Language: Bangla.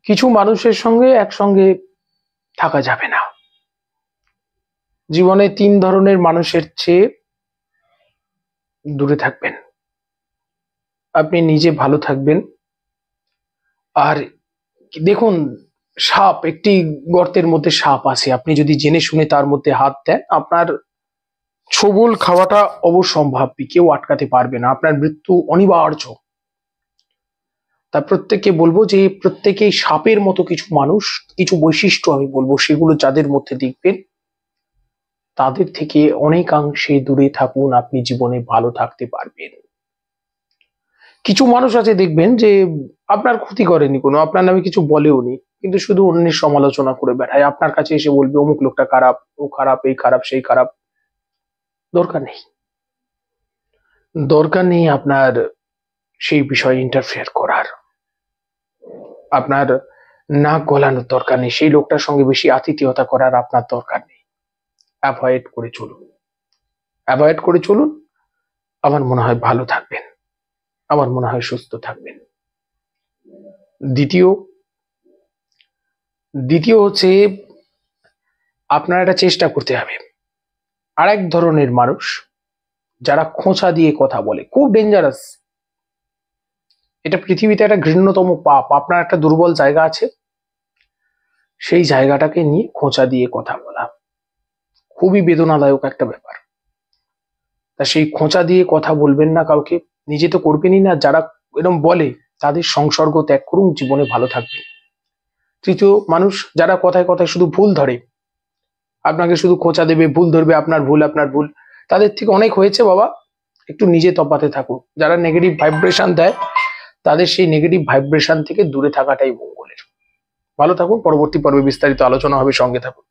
কিছু মানুষের সঙ্গে একসঙ্গে থাকা যাবে না। জীবনে 3 ধরনের মানুষের চেয়ে দূরে থাকবেন। আপনি নিজে ভালো থাকবেন। আর দেখুন, সাপ, একটি গর্তের মধ্যে সাপ আছে, আপনি যদি জেনে শুনে তার মধ্যে হাত দেন, আপনার ছোবল খাওয়াটা অবশ্যম্ভাবী, কেউ আটকাতে পারবে না, আপনার মৃত্যু অনিবার্য। তা প্রত্যেককে বলবো যে প্রত্যেকেই সাপের মতো কিছু মানুষ, কিছু বৈশিষ্ট্য আমি বলবো, সেগুলো যাদের মধ্যে দেখবেন তাদের থেকে অনেকাংশে দূরে থাকুন, আপনি জীবনে ভালো থাকতে পারবেন। কিছু মানুষ আছে দেখবেন যে আপনার ক্ষতি করেনি কোনো, আপনার নামে কিছু বলেও নি, কিন্তু শুধু অন্যের সমালোচনা করে বেড়ায়, আপনার কাছে এসে বলবে অমুক লোকটা খারাপ, ও খারাপ, এই খারাপ, সেই খারাপ। দরকার নেই, দরকার নেই আপনার সেই বিষয়ে ইন্টারফেয়ার করার, আপনার নাক গলানোর দরকার নেই, সেই লোকটার সঙ্গে বেশি আতিথেয়তা করার আপনার দরকার নেই। অ্যাভয়েড করে চলুন, অ্যাভয়েড করে চলুন। আমার মনে হয় ভালো থাকবেন, আমার মনে হয় সুস্থ থাকবেন। দ্বিতীয় হচ্ছে, আপনার একটা চেষ্টা করতে হবে। আরেক ধরনের মানুষ যারা খোঁচা দিয়ে কথা বলে, খুব ডেঞ্জারাস। এটা পৃথিবীতে একটা ঘৃণ্যতম পাপ। আপনার একটা দুর্বল জায়গা আছে, সেই জায়গাটাকে নিয়ে খোঁচা দিয়ে কথা বলা খুবই বেদনাদায়ক একটা ব্যাপার। তা সেই খোঁচা দিয়ে কথা বলবেন না কাউকে, নিজে তো করবেনই না, যারা এরকম বলে তাদের সংসর্গ ত্যাগ করুন, জীবনে ভালো থাকবেন। তৃতীয় মানুষ, যারা কথায় কথায় শুধু ভুল ধরে, আপনাকে শুধু খোঁচা দেবে, ভুল ধরবে, আপনার ভুল, আপনার ভুল, তাদের থেকে অনেক হয়েছে বাবা, একটু নিজে তফাতে থাকুন। যারা নেগেটিভ ভাইব্রেশন দেয়, তাদের সেই নেগেটিভ ভাইব্রেশন থেকে দূরে থাকাটাই মঙ্গলের। ভালো থাকুন, পরবর্তী পর্বে বিস্তারিত আলোচনা হবে, সঙ্গে থাকুন।